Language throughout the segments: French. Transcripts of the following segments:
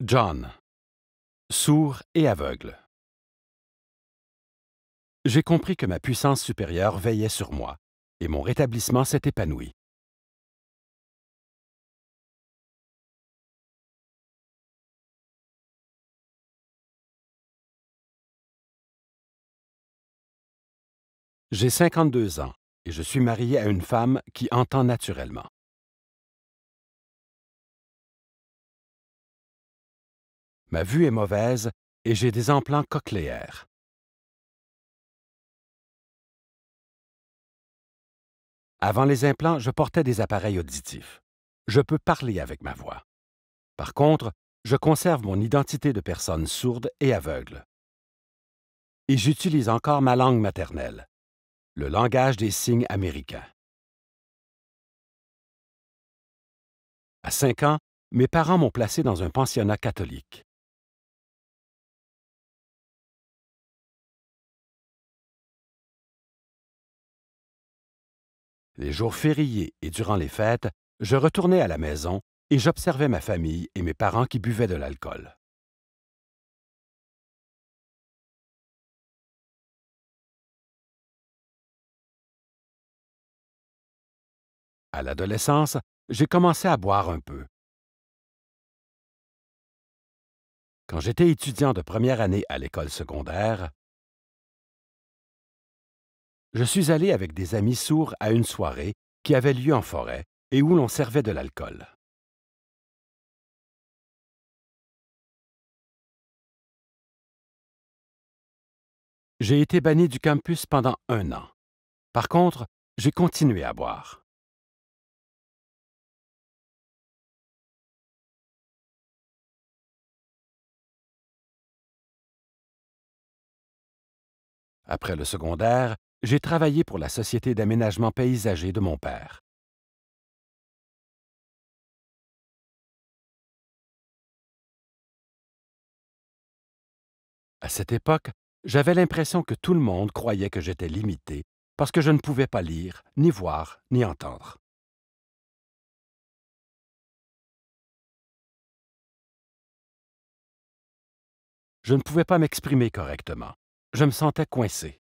John, sourd et aveugle. J'ai compris que ma puissance supérieure veillait sur moi, et mon rétablissement s'est épanoui. J'ai 52 ans et je suis marié à une femme qui entend naturellement. Ma vue est mauvaise et j'ai des implants cochléaires. Avant les implants, je portais des appareils auditifs. Je peux parler avec ma voix. Par contre, je conserve mon identité de personne sourde et aveugle. Et j'utilise encore ma langue maternelle, le langage des signes américain. À 5 ans, mes parents m'ont placé dans un pensionnat catholique. Les jours fériés et durant les fêtes, je retournais à la maison et j'observais ma famille et mes parents qui buvaient de l'alcool. À l'adolescence, j'ai commencé à boire un peu. Quand j'étais étudiant de première année à l'école secondaire, je suis allé avec des amis sourds à une soirée qui avait lieu en forêt et où l'on servait de l'alcool. J'ai été banni du campus pendant 1 an. Par contre, j'ai continué à boire. Après le secondaire, j'ai travaillé pour la Société d'aménagement paysager de mon père. À cette époque, j'avais l'impression que tout le monde croyait que j'étais limité parce que je ne pouvais pas lire, ni voir, ni entendre. Je ne pouvais pas m'exprimer correctement. Je me sentais coincé.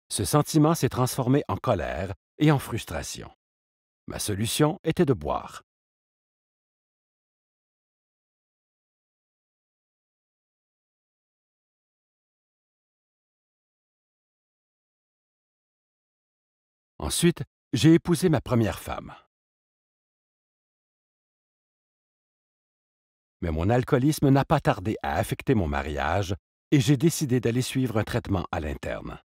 Ce sentiment s'est transformé en colère et en frustration. Ma solution était de boire. Ensuite, j'ai épousé ma première femme. Mais mon alcoolisme n'a pas tardé à affecter mon mariage et j'ai décidé d'aller suivre un traitement à l'interne.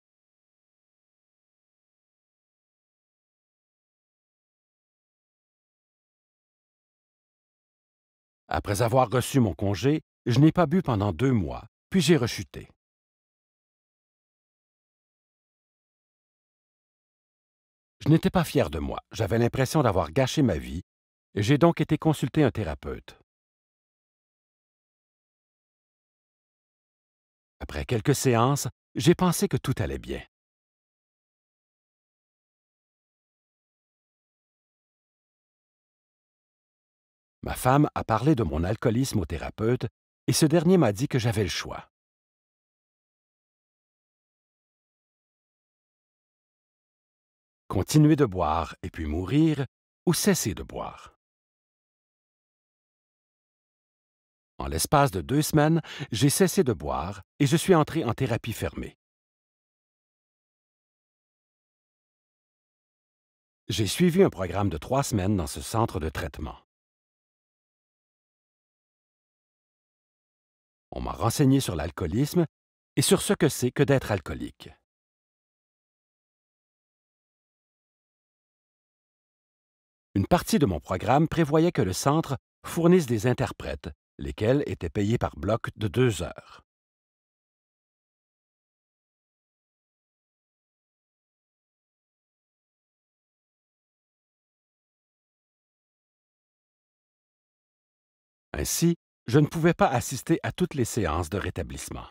Après avoir reçu mon congé, je n'ai pas bu pendant 2 mois, puis j'ai rechuté. Je n'étais pas fier de moi, j'avais l'impression d'avoir gâché ma vie, et j'ai donc été consulter un thérapeute. Après quelques séances, j'ai pensé que tout allait bien. Ma femme a parlé de mon alcoolisme au thérapeute, et ce dernier m'a dit que j'avais le choix. Continuer de boire et puis mourir, ou cesser de boire. En l'espace de 2 semaines, j'ai cessé de boire et je suis entré en thérapie fermée. J'ai suivi un programme de 3 semaines dans ce centre de traitement. On m'a renseigné sur l'alcoolisme et sur ce que c'est que d'être alcoolique. Une partie de mon programme prévoyait que le centre fournisse des interprètes, lesquels étaient payés par bloc de 2 heures. Ainsi, je ne pouvais pas assister à toutes les séances de rétablissement.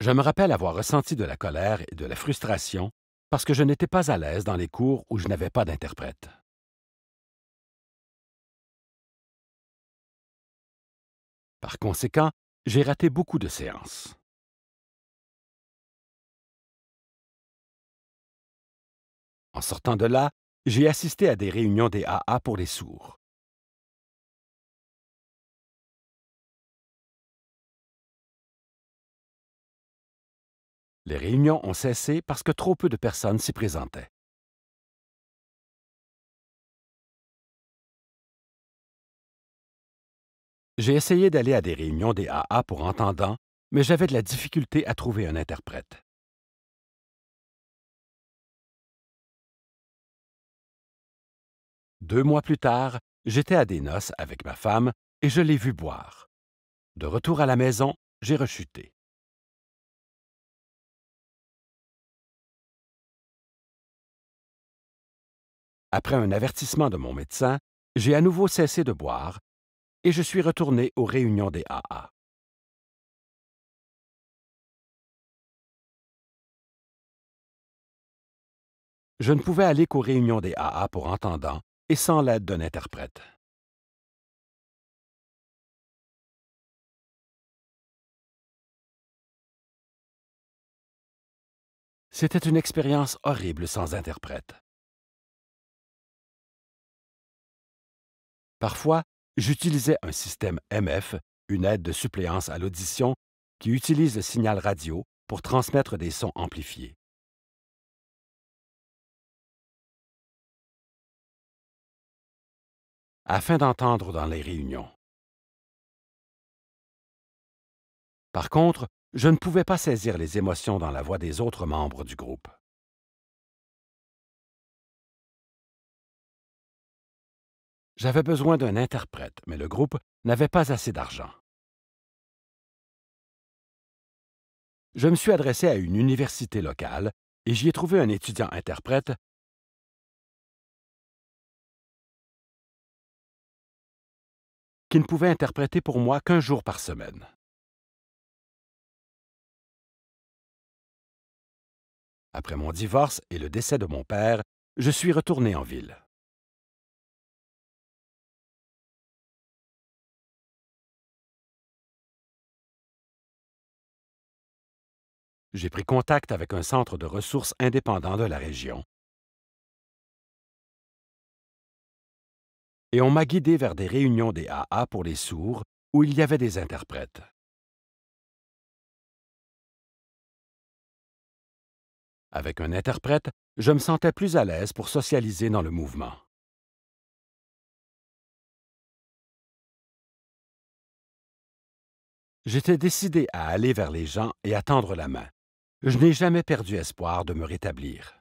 Je me rappelle avoir ressenti de la colère et de la frustration parce que je n'étais pas à l'aise dans les cours où je n'avais pas d'interprète. Par conséquent, j'ai raté beaucoup de séances. En sortant de là, j'ai assisté à des réunions des AA pour les sourds. Les réunions ont cessé parce que trop peu de personnes s'y présentaient. J'ai essayé d'aller à des réunions des AA pour entendants, mais j'avais de la difficulté à trouver un interprète. 2 mois plus tard, j'étais à des noces avec ma femme et je l'ai vu boire. De retour à la maison, j'ai rechuté. Après un avertissement de mon médecin, j'ai à nouveau cessé de boire et je suis retourné aux réunions des AA. Je ne pouvais aller qu'aux réunions des AA pour entendants et sans l'aide d'un interprète. C'était une expérience horrible sans interprète. Parfois, j'utilisais un système MF, une aide de suppléance à l'audition, qui utilise le signal radio pour transmettre des sons amplifiés. Afin d'entendre dans les réunions. Par contre, je ne pouvais pas saisir les émotions dans la voix des autres membres du groupe. J'avais besoin d'un interprète, mais le groupe n'avait pas assez d'argent. Je me suis adressé à une université locale et j'y ai trouvé un étudiant interprète qui ne pouvait interpréter pour moi qu'un jour par semaine. Après mon divorce et le décès de mon père, je suis retourné en ville. J'ai pris contact avec un centre de ressources indépendant de la région et on m'a guidé vers des réunions des AA pour les sourds où il y avait des interprètes. Avec un interprète, je me sentais plus à l'aise pour socialiser dans le mouvement. J'étais décidé à aller vers les gens et à tendre la main. Je n'ai jamais perdu espoir de me rétablir.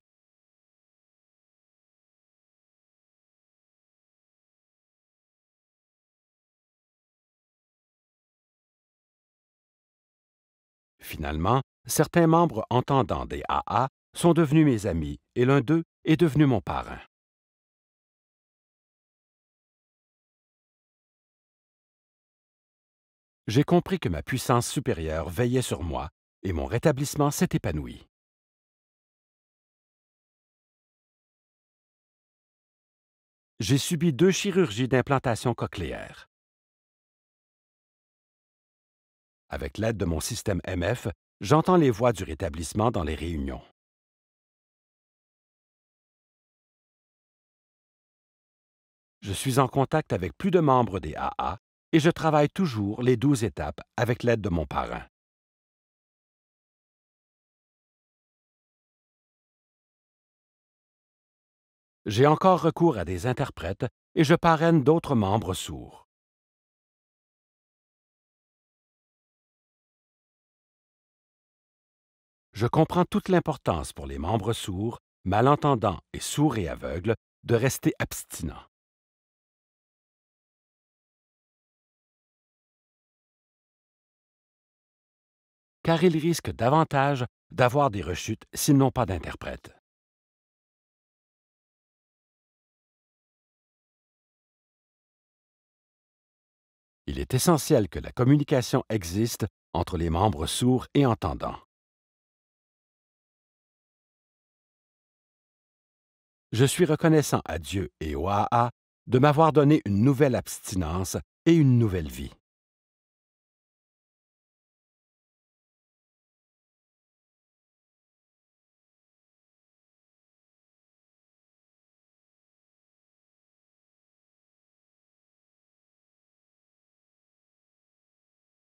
Finalement, certains membres entendants des AA sont devenus mes amis et l'un d'eux est devenu mon parrain. J'ai compris que ma puissance supérieure veillait sur moi et mon rétablissement s'est épanoui. J'ai subi 2 chirurgies d'implantation cochléaire. Avec l'aide de mon système MF, j'entends les voix du rétablissement dans les réunions. Je suis en contact avec plus de membres des AA et je travaille toujours les 12 étapes avec l'aide de mon parrain. J'ai encore recours à des interprètes et je parraine d'autres membres sourds. Je comprends toute l'importance pour les membres sourds, malentendants et sourds et aveugles de rester abstinents. Car ils risquent davantage d'avoir des rechutes s'ils n'ont pas d'interprète. Il est essentiel que la communication existe entre les membres sourds et entendants. Je suis reconnaissant à Dieu et au AA de m'avoir donné une nouvelle abstinence et une nouvelle vie.